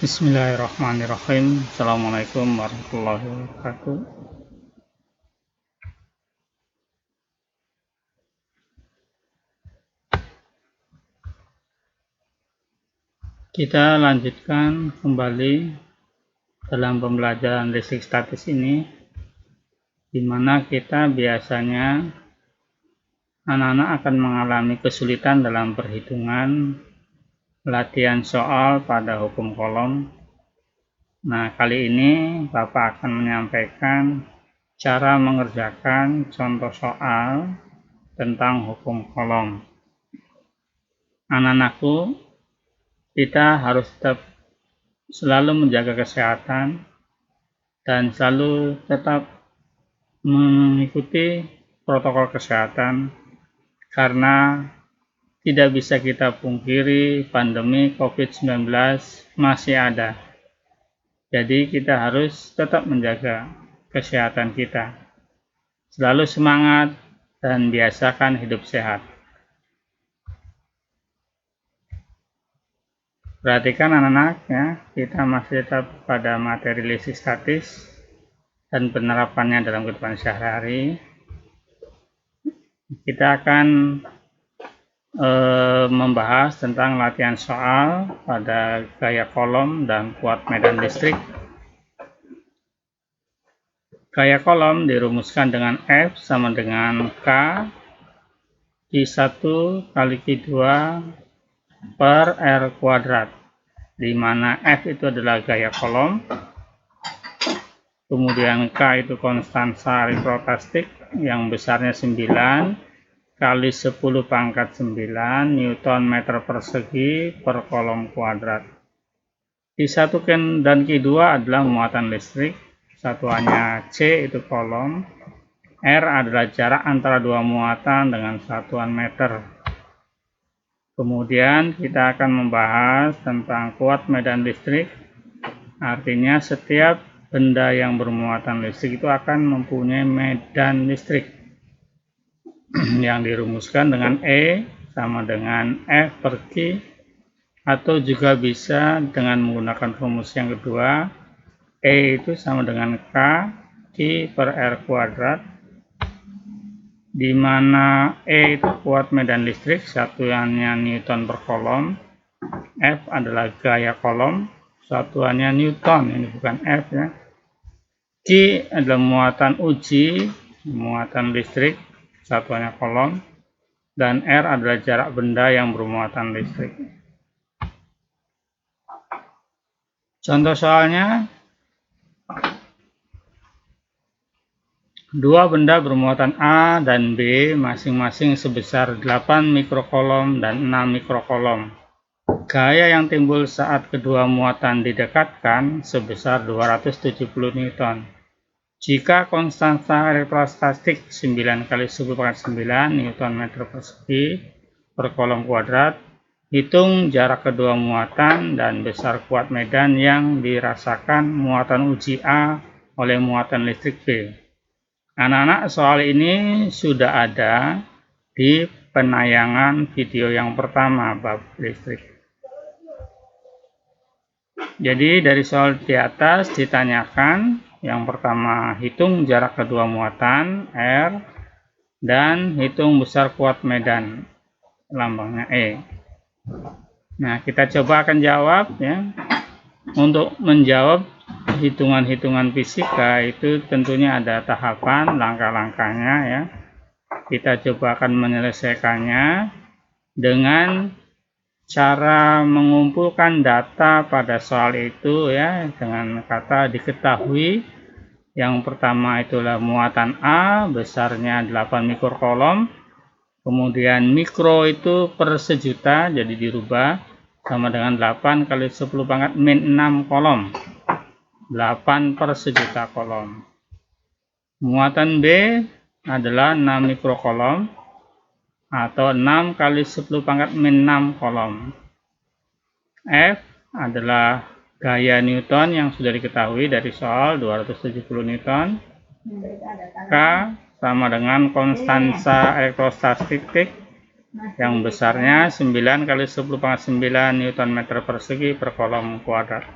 Bismillahirrahmanirrahim. Assalamualaikum warahmatullahi wabarakatuh. Kita lanjutkan kembali dalam pembelajaran listrik statis ini, di mana kita biasanya anak-anak akan mengalami kesulitan dalam perhitungan latihan soal pada hukum kolom. Nah, kali ini Bapak akan menyampaikan cara mengerjakan contoh soal tentang hukum kolom. Anak-anakku, kita harus tetap selalu menjaga kesehatan dan selalu tetap mengikuti protokol kesehatan, karena tidak bisa kita pungkiri pandemi COVID-19 masih ada. Jadi kita harus tetap menjaga kesehatan kita. Selalu semangat dan biasakan hidup sehat. Perhatikan anak-anak ya, kita masih tetap pada materi listrik statis dan penerapannya dalam kehidupan sehari-hari. Kita akan membahas tentang latihan soal pada gaya kolom dan kuat medan listrik. Gaya kolom dirumuskan dengan F sama dengan K Q1 kali Q2 per R kuadrat, di mana F itu adalah gaya kolom, kemudian K itu konstansa elektrostastik yang besarnya 9 kali 10 pangkat 9 Newton meter persegi per kolom kuadrat. Q1 dan Q2 adalah muatan listrik, satuannya C itu kolom, R adalah jarak antara dua muatan dengan satuan meter. Kemudian kita akan membahas tentang kuat medan listrik, artinya setiap benda yang bermuatan listrik itu akan mempunyai medan listrik yang dirumuskan dengan E sama dengan F per Q, atau juga bisa dengan menggunakan rumus yang kedua, E itu sama dengan K Q per R kuadrat, di mana E itu kuat medan listrik, satuannya Newton per kolom, F adalah gaya kolom, satuannya Newton, ini bukan F ya. Q adalah muatan uji, muatan listrik, satuannya kolom, dan R adalah jarak benda yang bermuatan listrik. Contoh soalnya, dua benda bermuatan A dan B masing-masing sebesar 8 mikrokolom dan 6 mikrokolom. Gaya yang timbul saat kedua muatan didekatkan sebesar 270 Newton. Jika konstansa elektrostastik 9 kali 10 pangkat 9 Newton meter persegi per kolom kuadrat, hitung jarak kedua muatan dan besar kuat medan yang dirasakan muatan uji A oleh muatan listrik B. Anak-anak, soal ini sudah ada di penayangan video yang pertama bab listrik. Jadi dari soal di atas ditanyakan, yang pertama hitung jarak kedua muatan R dan hitung besar kuat medan, lambangnya E. Nah, kita coba akan jawab ya. Untuk menjawab hitungan-hitungan fisika itu tentunya ada tahapan, langkah-langkahnya ya. Kita coba akan menyelesaikannya dengan cara mengumpulkan data pada soal itu ya, dengan kata diketahui. Yang pertama itulah muatan A besarnya 8 mikrokolom, kemudian mikro itu per sejuta, jadi dirubah sama dengan 8 kali 10 pangkat min 6 kolom, 8 per sejuta kolom. Muatan B adalah 6 mikrokolom atau 6 kali 10 pangkat min 6 kolom. F adalah gaya Newton yang sudah diketahui dari soal 270 Newton. K sama dengan konstansa elektrostastik yang besarnya 9 kali 10 pangkat 9 Newton meter persegi per kolom kuadrat.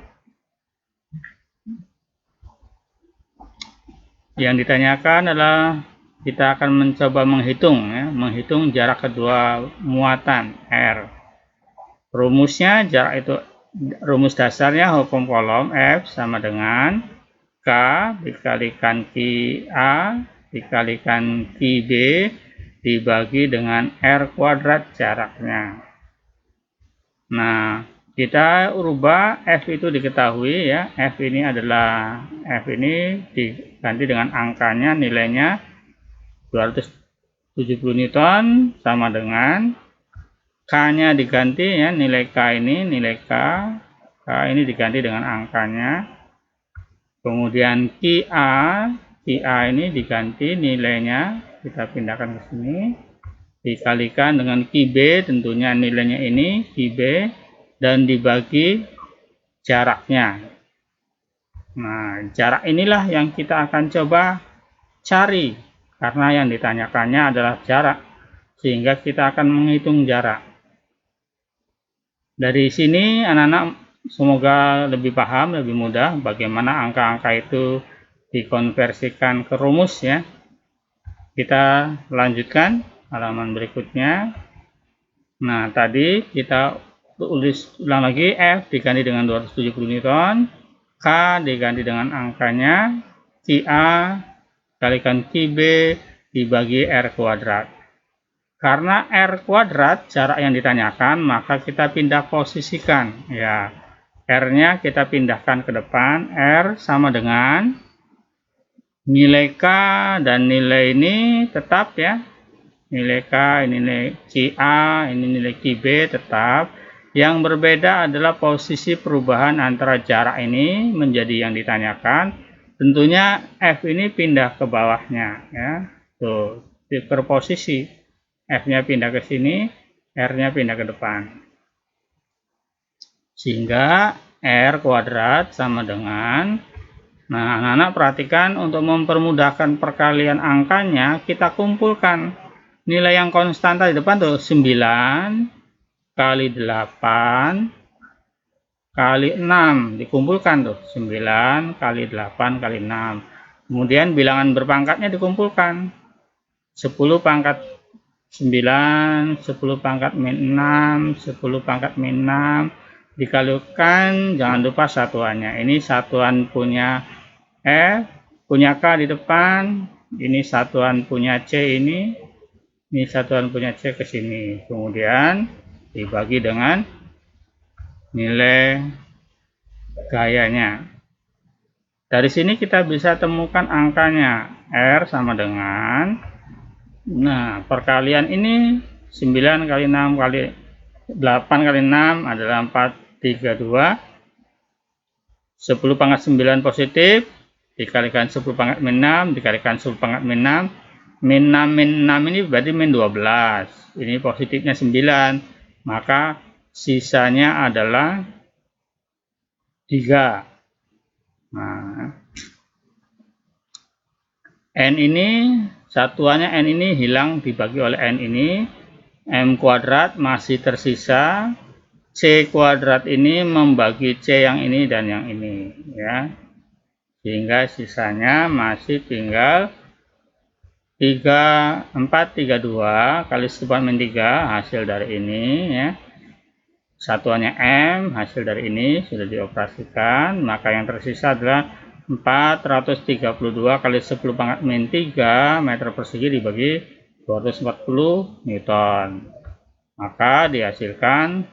Yang ditanyakan adalah kita akan mencoba menghitung, ya, menghitung jarak kedua muatan R. Rumusnya rumus dasarnya hukum kolom F sama dengan K dikalikan Ki A dikalikan Ki B dibagi dengan R kuadrat jaraknya. Nah, kita rubah F itu diketahui ya. F ini diganti dengan angkanya, nilainya 270 Newton sama dengan K-nya diganti ya, nilai K ini diganti dengan angkanya. Kemudian Ki A ini diganti nilainya, kita pindahkan ke sini. Dikalikan dengan Ki B, tentunya nilainya ini Ki B, dan dibagi jaraknya. Nah, jarak inilah yang kita akan coba cari, karena yang ditanyakannya adalah jarak, sehingga kita akan menghitung jarak. Dari sini anak-anak semoga lebih paham, lebih mudah bagaimana angka-angka itu dikonversikan ke rumus ya. Kita lanjutkan halaman berikutnya. Nah, tadi kita tulis ulang lagi, F diganti dengan 270 Newton, K diganti dengan angkanya, Ki A kalikan Ki B dibagi R kuadrat. Karena R kuadrat jarak yang ditanyakan, maka kita pindah posisikan ya. R-nya kita pindahkan ke depan, R sama dengan nilai K dan nilai ini tetap ya. Nilai K, ini nilai Ki A, ini nilai Ki B tetap. Yang berbeda adalah posisi perubahan antara jarak ini menjadi yang ditanyakan. Tentunya F ini pindah ke bawahnya ya. Tuh, posisi. F-nya pindah ke sini, R-nya pindah ke depan. Sehingga R kuadrat sama dengan, nah anak-anak perhatikan, untuk mempermudahkan perkalian angkanya, kita kumpulkan nilai yang konstan tadi depan tuh 9 kali 8 kali 6, dikumpulkan tuh 9 kali 8 kali 6. Kemudian bilangan berpangkatnya dikumpulkan 10 pangkat 9, 10 pangkat min 6, 10 pangkat min 6, dikalikan, jangan lupa satuannya. Ini satuan punya F, punya K di depan, ini satuan punya C ini satuan punya C ke sini. Kemudian dibagi dengan nilai gayanya. Dari sini kita bisa temukan angkanya. R sama dengan, nah perkalian ini 9 kali 6 kali 8 kali 6 adalah 432. 10 pangkat 9 positif dikalikan 10 pangkat min 6 dikalikan 10 pangkat min 6. Min 6 ini berarti min 12. Ini positifnya 9. Maka sisanya adalah 3. Nah, N ini satuannya, N ini hilang dibagi oleh N ini. M kuadrat masih tersisa. C kuadrat ini membagi C yang ini dan yang ini ya. Sehingga sisanya masih tinggal 432 kali 10 min 3 hasil dari ini ya. Satuannya M, hasil dari ini sudah dioperasikan, maka yang tersisa adalah 432 kali 10 pangkat min 3 meter persegi dibagi 240 Newton. Maka dihasilkan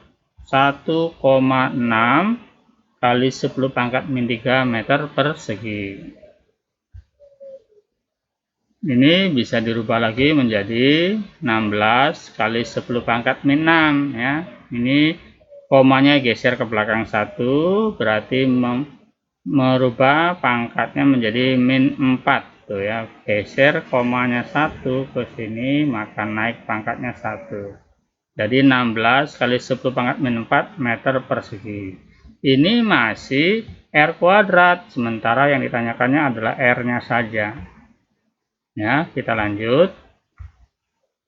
1,6 kali 10 pangkat min 3 meter persegi. Ini bisa dirubah lagi menjadi 16 kali 10 pangkat min 6 ya. Ini komanya geser ke belakang 1, berarti merubah pangkatnya menjadi min 4 tuh ya. Geser komanya 1 ke sini, maka naik pangkatnya 1. Jadi 16 kali 10 pangkat min 4 meter persegi. Ini masih R kuadrat, sementara yang ditanyakannya adalah R-nya saja. Ya, kita lanjut.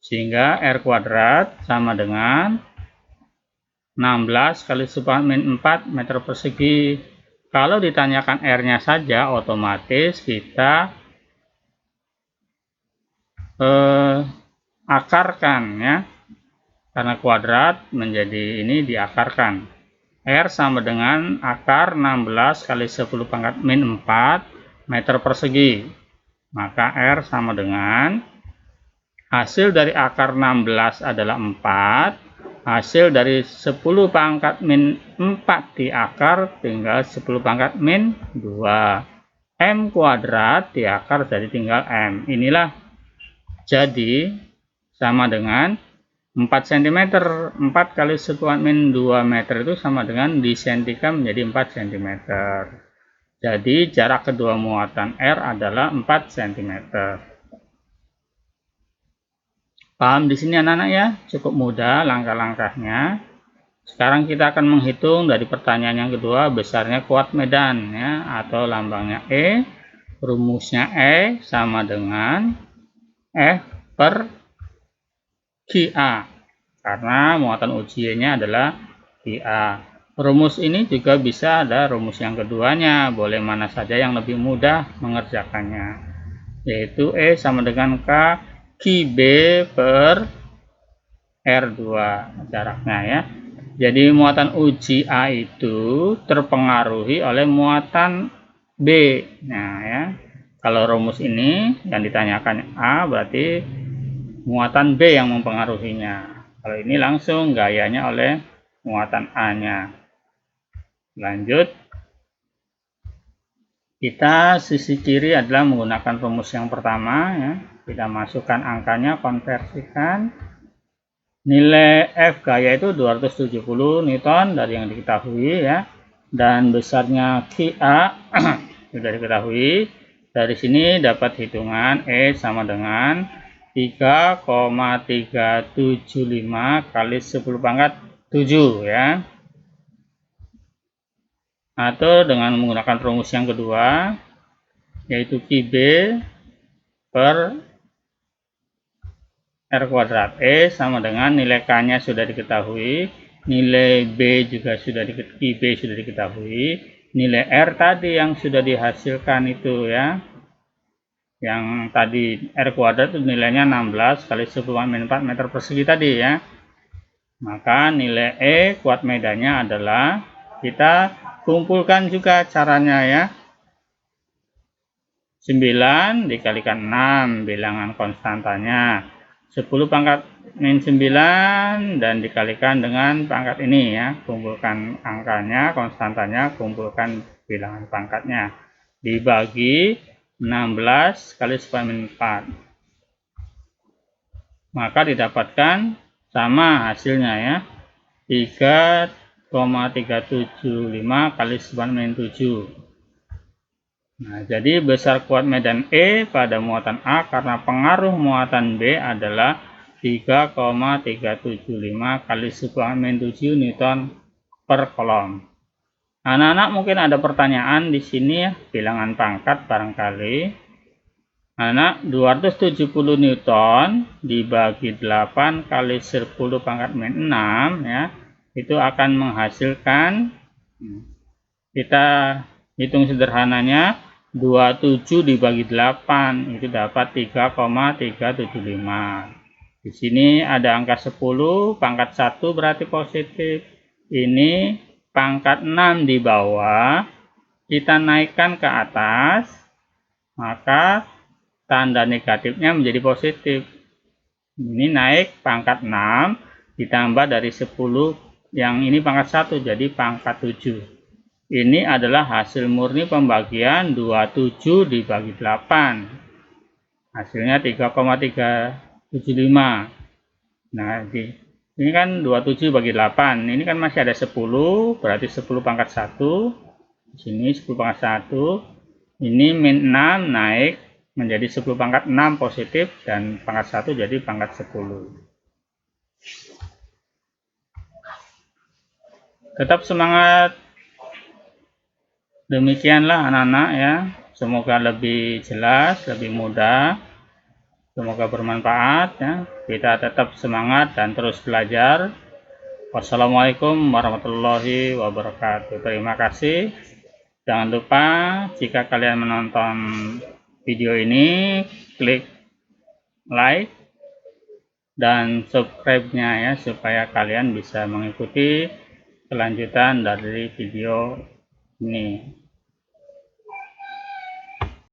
Sehingga R kuadrat sama dengan 16 kali 10 pangkat min 4 meter persegi. Kalau ditanyakan R-nya saja, otomatis kita akarkan ya, karena kuadrat menjadi ini diakarkan. R sama dengan akar 16 kali 10 pangkat min 4 meter persegi. Maka R sama dengan hasil dari akar 16 adalah 4. Hasil dari 10 pangkat min 4 diakar tinggal 10 pangkat min 2. M kuadrat diakar jadi tinggal M. Inilah jadi sama dengan 4 cm. 4 kali 10 min 2 meter itu sama dengan disentikan menjadi 4 cm. Jadi jarak kedua muatan R adalah 4 cm. Paham di sini anak-anak ya? Cukup mudah langkah-langkahnya. Sekarang kita akan menghitung dari pertanyaan yang kedua besarnya kuat medan ya, atau lambangnya E. Rumusnya E sama dengan F per QA, karena muatan ujiannya adalah QA. Rumus ini juga bisa ada rumus yang keduanya, boleh mana saja yang lebih mudah mengerjakannya, yaitu E sama dengan K QB per R2 jaraknya ya. Jadi muatan uji A itu terpengaruhi oleh muatan B. Nah ya, kalau rumus ini yang ditanyakan A berarti muatan B yang mempengaruhinya. Kalau ini langsung gayanya oleh muatan A-nya. Lanjut, kita sisi kiri adalah menggunakan rumus yang pertama ya. Kita masukkan angkanya, konversikan. Nilai F gaya itu 270 Newton dari yang diketahui ya. Dan besarnya QA sudah diketahui. Dari sini dapat hitungan E sama dengan 3,375 kali 10 pangkat 7 ya. Atau dengan menggunakan rumus yang kedua, yaitu QB per R kuadrat. E sama dengan nilai K-nya sudah diketahui, nilai B juga sudah QB sudah diketahui, nilai R tadi yang sudah dihasilkan itu ya, yang tadi R kuadrat itu nilainya 16 kali 10 min 4 meter persegi tadi ya. Maka nilai E kuat medannya adalah, kita kumpulkan juga caranya ya, 9 dikalikan 6 bilangan konstantanya, 10 pangkat min 9 dan dikalikan dengan pangkat ini ya, kumpulkan angkanya, konstantanya, kumpulkan bilangan pangkatnya, dibagi 16 kali 10 min 4, maka didapatkan sama hasilnya ya, 3,375 kali 10 min 7. Nah, jadi besar kuat medan E pada muatan A karena pengaruh muatan B adalah 3,375 kali 10 min 7 Newton per kolom. Anak-anak mungkin ada pertanyaan di sini ya, bilangan pangkat barangkali. Anak 270 Newton dibagi 8 kali 10 pangkat min 6 ya, itu akan menghasilkan, kita hitung sederhananya, 27 dibagi 8 itu dapat 3,375. Di sini ada angka 10, pangkat 1 berarti positif. Ini pangkat 6 di bawah, kita naikkan ke atas, maka tanda negatifnya menjadi positif. Ini naik pangkat 6 ditambah dari 10, yang ini pangkat 1 jadi pangkat 7. Ini adalah hasil murni pembagian 27 dibagi 8. Hasilnya 3,375. Nah, ini kan 27 bagi 8. Ini kan masih ada 10, berarti 10 pangkat 1. Di sini 10 pangkat 1. Ini min 6 naik menjadi 10 pangkat 6 positif, dan pangkat 1 jadi pangkat 10. Tetap semangat. Demikianlah anak-anak ya. Semoga lebih jelas, lebih mudah. Semoga bermanfaat ya. Kita tetap semangat dan terus belajar. Wassalamualaikum warahmatullahi wabarakatuh. Terima kasih. Jangan lupa jika kalian menonton video ini, klik like dan subscribe-nya ya, supaya kalian bisa mengikuti kelanjutan dari video ini.